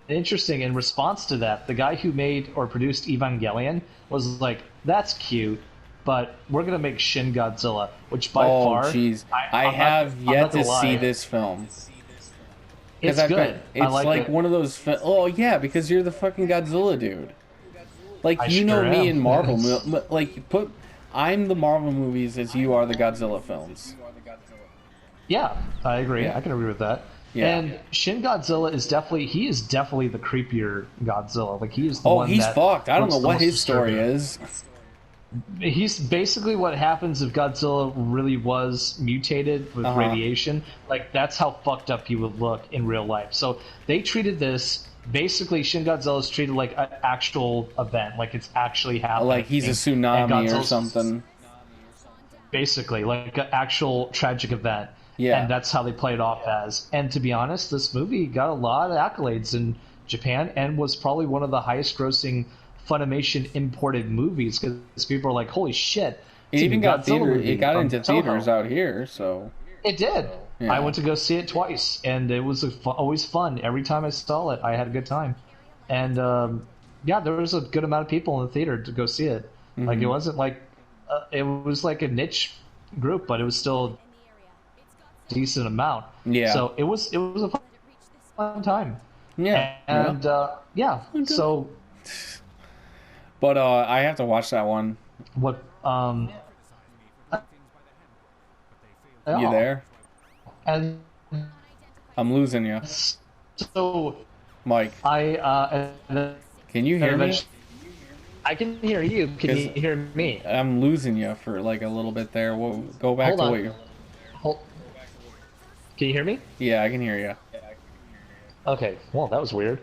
interesting, in response to that, the guy who made or produced Evangelion was like, "That's cute, but we're gonna make Shin Godzilla," which by far, I have yet to see this film. It's good. It's like one of those. Oh yeah, because you're the fucking Godzilla dude. Like you know me in Marvel. Like I'm the Marvel movies as you are the Godzilla films. Yeah, I agree. I can agree with that. Yeah. And Shin Godzilla is definitely the creepier Godzilla. Like he is the one he's fucked. I don't know what his story is. He's basically what happens if Godzilla really was mutated with radiation. Like that's how fucked up he would look in real life. So they treated this basically. Shin Godzilla is treated like an actual event, like it's actually happening. Like he's a tsunami or something. Basically, like an actual tragic event. Yeah, and that's how they play it off as. And to be honest, this movie got a lot of accolades in Japan and was probably one of the highest-grossing Funimation imported movies because people are like, "Holy shit!" It even got into theaters out here, so it did. Yeah. I went to go see it twice, and it was always fun. Every time I saw it, I had a good time. And there was a good amount of people in the theater to go see it. Like it wasn't like it was like a niche group, but it was still a decent amount. Yeah. So it was a fun time. Yeah. And so. But I have to watch that one. What? You there? And I'm losing you. So, Mike, can you hear me? I can hear you. Can you hear me? I'm losing you for like a little bit there. We'll go back to what you. Can you hear me? Yeah, I can hear you. Okay. Well, that was weird.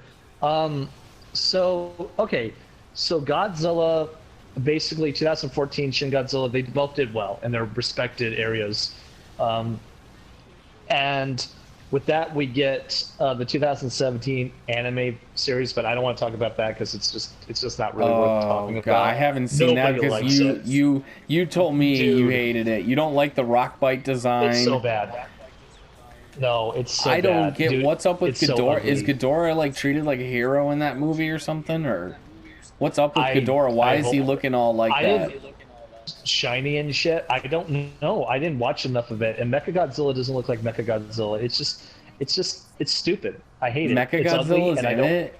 So Godzilla, basically 2014 Shin Godzilla, they both did well in their respected areas. And with that, we get the 2017 anime series, but I don't want to talk about that because it's just not really worth talking about. God, I haven't seen that because you told me you hated it. You don't like the rock bite design. It's so bad. No, it's so bad. I don't get what's up with Ghidorah. Is Ghidorah like treated like a hero in that movie or something, or what's up with Ghidorah? Why is he looking all like that? Shiny and shit. I don't know. I didn't watch enough of it. And Mecha Godzilla doesn't look like Mecha Godzilla. It's stupid. I hate it. Mecha Godzilla is in it.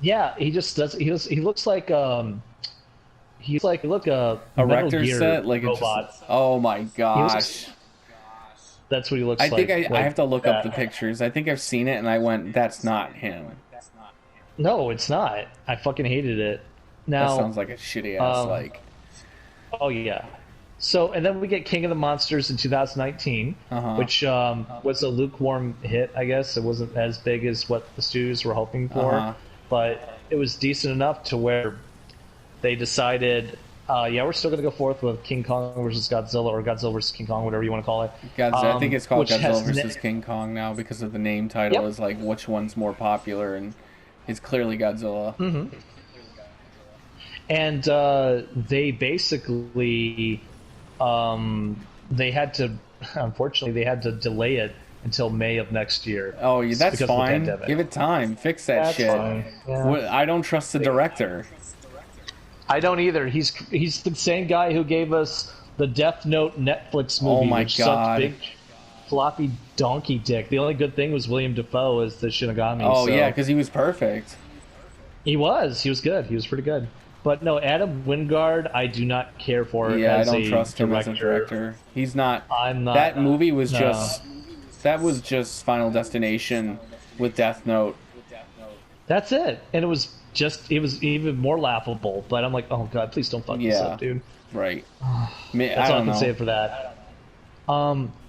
Yeah, he just does. He looks like a Erector set, like robot. Oh my gosh. That's what he looks like. I think I have to look up the pictures. I think I've seen it and I went, that's not him. No, it's not. I fucking hated it. Now that sounds like a shitty ass Oh yeah. So and then we get King of the Monsters in 2019, which was a lukewarm hit, I guess. It wasn't as big as what the studios were hoping for, but it was decent enough to where they decided, we're still going to go forth with King Kong versus Godzilla, or Godzilla versus King Kong, whatever you want to call it. I think it's called Godzilla versus King Kong now because of the name title is like which one's more popular, and it's clearly Godzilla. Mm-hmm. And they basically, they had to delay it until May of next year. Oh, yeah, that's fine. Give it time. Fix that shit. Yeah. I don't trust the director. I don't either. He's the same guy who gave us the Death Note Netflix movie. Oh my god! Big floppy donkey dick. The only good thing was William Dafoe as the Shinigami. Oh yeah, because he was perfect. He was good. He was pretty good. But no, Adam Wingard, I do not care for Yeah, I as don't a trust him as a director. director. He's not. I'm not. That movie was No, just. That was just Final Destination with Death Note. that's it. And it was even more laughable. But I'm like, oh god, please don't fuck this up, Yeah, dude. right. That's I all I don't can say know. for that.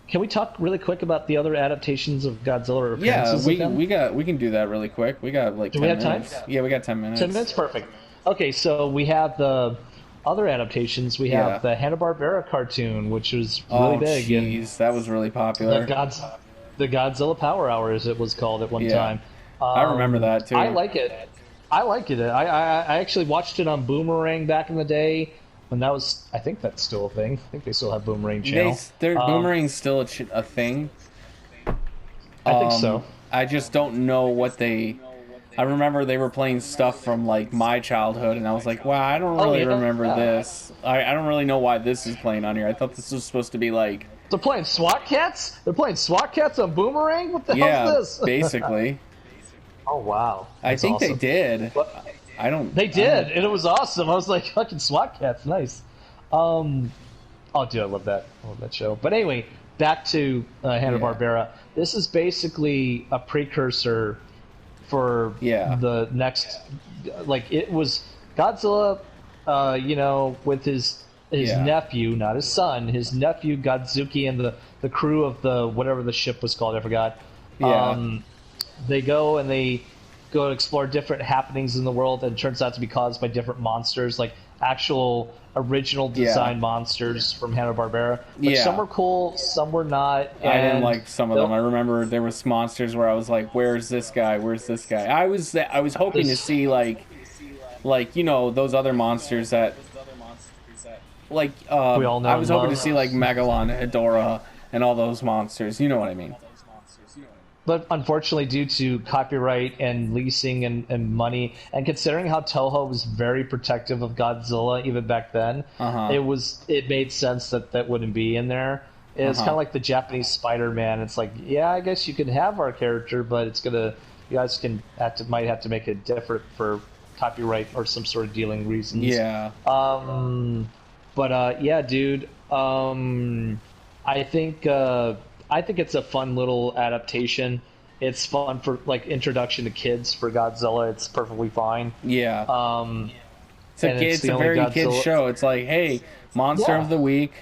Can we talk really quick about the other adaptations of Godzilla or Yeah, appearances of them? we can do that really quick. We got like Do we 10 have time? minutes. Yeah, we got 10 10 minutes. minutes, perfect. Okay, so we have the other adaptations. We Yeah. have the Hanna-Barbera cartoon, which was really Oh, big, and jeez, that was really the popular. the Godzilla Power Hour, as it was called at one Yeah, time. I remember that I too. like it. I like it. I actually watched it on Boomerang back in the day, when that was. I think that's still a thing. I think they still have Boomerang channel. Their Um, Boomerang's still a thing. I think so. I just don't know what they. I remember they were playing stuff from like my childhood, and I was like, "Wow, I don't Oh really yeah, remember this. I don't really know why this is playing on here. I thought this was supposed to be like, they're playing SWAT Cats. They're playing SWAT Cats on Boomerang. What the yeah, hell's this? basically. Oh wow, I that's think they awesome. did. What? I don't. They I did, don't- and it was awesome. I was like, fucking SWAT Cats, nice. Oh, dude, I love that. I love that show. But anyway, back to Hanna-Barbera. This is basically a precursor for Yeah. the next. Like, it was Godzilla, with his Yeah. nephew, not his son, his nephew Godzuki, and the crew of the whatever the ship was called, I forgot. Yeah. They go and they go explore different happenings in the world, and it turns out to be caused by different monsters, like actual original design monsters from Hanna-Barbera. But Yeah. some were cool, some were not. I didn't and like some of them. I remember there was monsters where I was like, "Where's this guy? Where's this guy?" I was hoping to This- see like those other monsters that like We all know I was and hoping to love. see like Megalon, Ghidorah, and all those monsters. You know what I mean? But unfortunately, due to copyright and leasing and money, and considering how Toho was very protective of Godzilla even back then, it made sense that that wouldn't be in there. It's kind of like the Japanese Spider-Man. It's like, yeah, I guess you can have our character, but you guys might have to make it different for copyright or some sort of dealing reasons. Yeah. Yeah, dude. I think it's a fun little adaptation. It's fun for like introduction to kids for Godzilla. It's perfectly fine. Yeah. It's and it's the a only very kids Godzilla- show. It's like, hey, monster Yeah. of the week,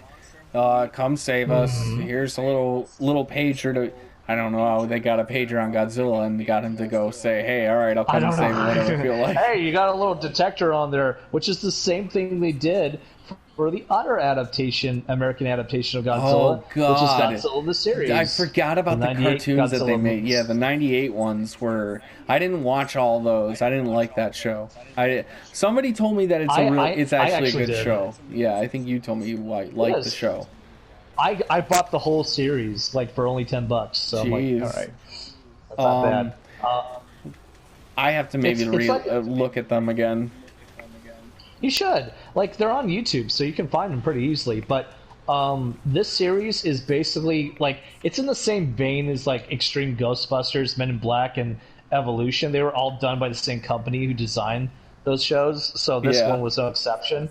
come save us. Here's a little pager to. I don't know how they got a pager on Godzilla and got him to go say, hey, all right, I'll I come and don't save you whatever I feel know. like. Hey, you got a little detector on there, which is the same thing they did for the other American adaptation of Godzilla, Oh, God. which is Godzilla the series. I forgot about the 98 cartoons that they Godzilla made. movies. Yeah, the 98 ones were. I didn't watch all those. I didn't like that show. Somebody told me that it's I actually a actually good did. show. Yeah, I think you told me you liked the is. show. I bought the whole series like for only $10, so I'm like, Jeez. all right, that's not bad. I have to maybe It's like- look at them again. You should. Like, they're on YouTube, so you can find them pretty easily. But this series is basically, like, it's in the same vein as, like, Extreme Ghostbusters, Men in Black, and Evolution. They were all done by the same company who designed those shows, so this Yeah. one was no exception.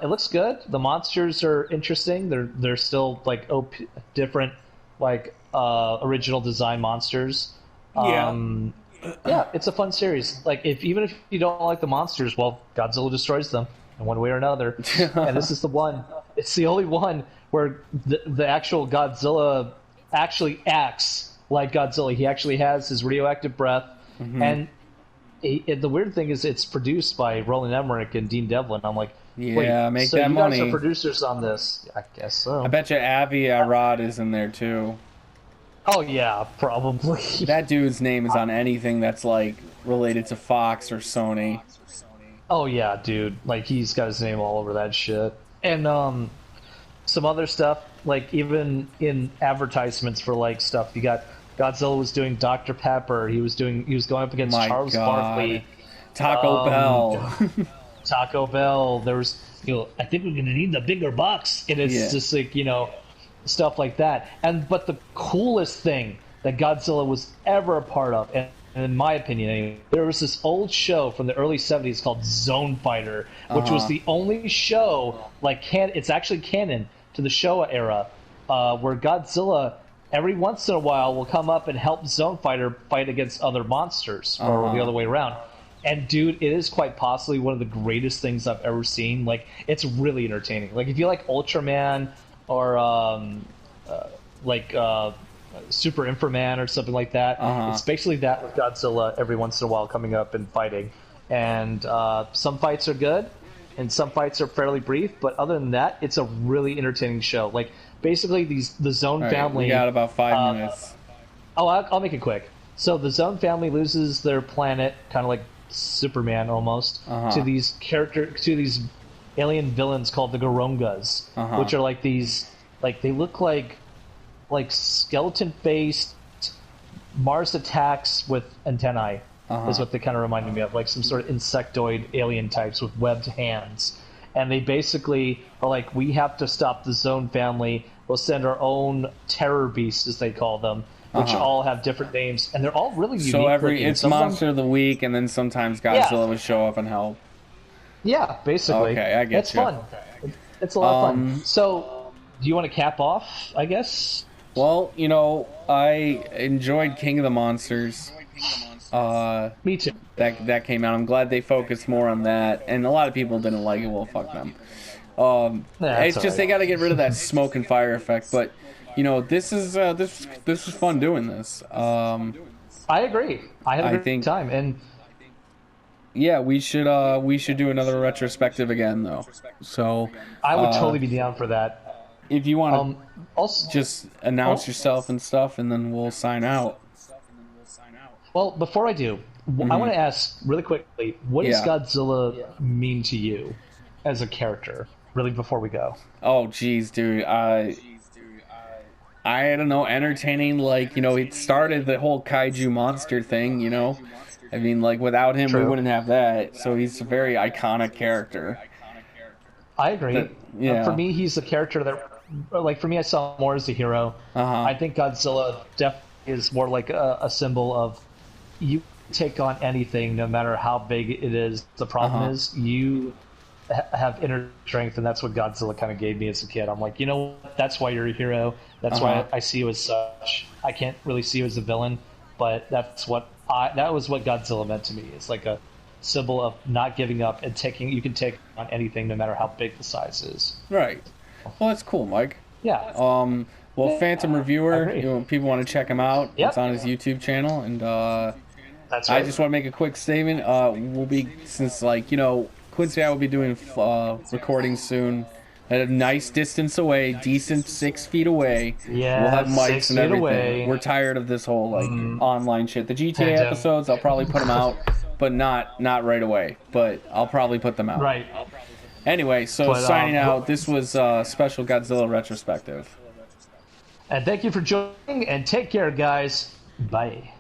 It looks good. The monsters are interesting. They're still, like, different, like, original design monsters. Yeah, it's a fun series. Like, even if you don't like the monsters, well, Godzilla destroys them in one way or another. And this is the one. It's the only one where the actual Godzilla actually acts like Godzilla. He actually has his radioactive breath, and the weird thing is, it's produced by Roland Emmerich and Dean Devlin. I'm like, Yeah, wait, make so that you guys money. are producers on this? I guess so. I bet you Avi Arad is in there too. Oh yeah, probably. That dude's name is on anything that's like related to Fox or Sony. Oh yeah, dude. Like, he's got his name all over that shit. And some other stuff, like even in advertisements for like stuff, you got Godzilla was doing Dr. Pepper. He was going up against My Charles God. Barkley, Taco Bell. Taco Bell. There was, I think we're gonna need the bigger box. And it's just like, stuff like that. But the coolest thing that Godzilla was ever a part of, and in my opinion, anyway, there was this old show from the early '70s called Zone Fighter, which was the only show it's actually canon to the Showa era, where Godzilla every once in a while will come up and help Zone Fighter fight against other monsters, or the other way around. And dude, it is quite possibly one of the greatest things I've ever seen. Like, it's really entertaining. Like, if you like Ultraman or Super Inframan or something like that, it's basically that with Godzilla every once in a while coming up and fighting. And some fights are good, and some fights are fairly brief. But other than that, it's a really entertaining show. Like, basically, the Zone family. We got about 5 minutes. I'll make it quick. So the Zone family loses their planet, kind of like Superman almost, to these alien villains called the Gorongas, which are like these, like, they look like skeleton faced Mars attacks with antennae, is what they kind of reminded me of, like some sort of insectoid alien types with webbed hands. And they basically are like, we have to stop the Zone family. We'll send our own terror beasts, as they call them, which all have different names, and they're all really unique. So it's Monster of the Week, and then sometimes Godzilla would show up and help. Yeah, basically. Okay, I get it's fun. It's a lot of fun. So, do you want to cap off, I guess? Well, I enjoyed King of the Monsters. Me too. That came out. I'm glad they focused more on that, and a lot of people didn't like it. Well, fuck them. It's just they got to get rid of that smoke and fire effect, but... this is fun doing this. I agree. I had a great time, and yeah, we should do another retrospective again, though. So I would totally be down for that. If you want to just announce yourself and stuff, and then we'll sign out. Well, before I do, I want to ask really quickly: what does Godzilla mean to you as a character? Really, before we go. Oh, geez, dude. I don't know, entertaining, it started the whole kaiju monster thing, I mean, without him, we wouldn't have that, so he's a very iconic character. I agree. For me, he's a character that, for me, I saw him more as a hero. I think Godzilla definitely is more like a symbol of, you take on anything, no matter how big it is. The problem is, you have inner strength, and that's what Godzilla kind of gave me as a kid. I'm like, that's why you're a hero. That's why I see you as such. I can't really see you as a villain, but that was what Godzilla meant to me. It's like a symbol of not giving up and you can take on anything, no matter how big the size is. Right. Well, that's cool, Mike. Yeah. Well, Phantom Reviewer, people want to check him out. It's on his YouTube channel, and that's right. I just want to make a quick statement. We'll be, since Quincy and I will be doing recordings soon at a nice distance away, decent 6 feet away. Yeah, we'll have mics and everything. Away. We're tired of this whole online shit. The GTA episodes, I'll probably put them out, but not right away. But I'll probably put them out. Right. Anyway, signing out. This was special Godzilla retrospective. And thank you for joining. And take care, guys. Bye.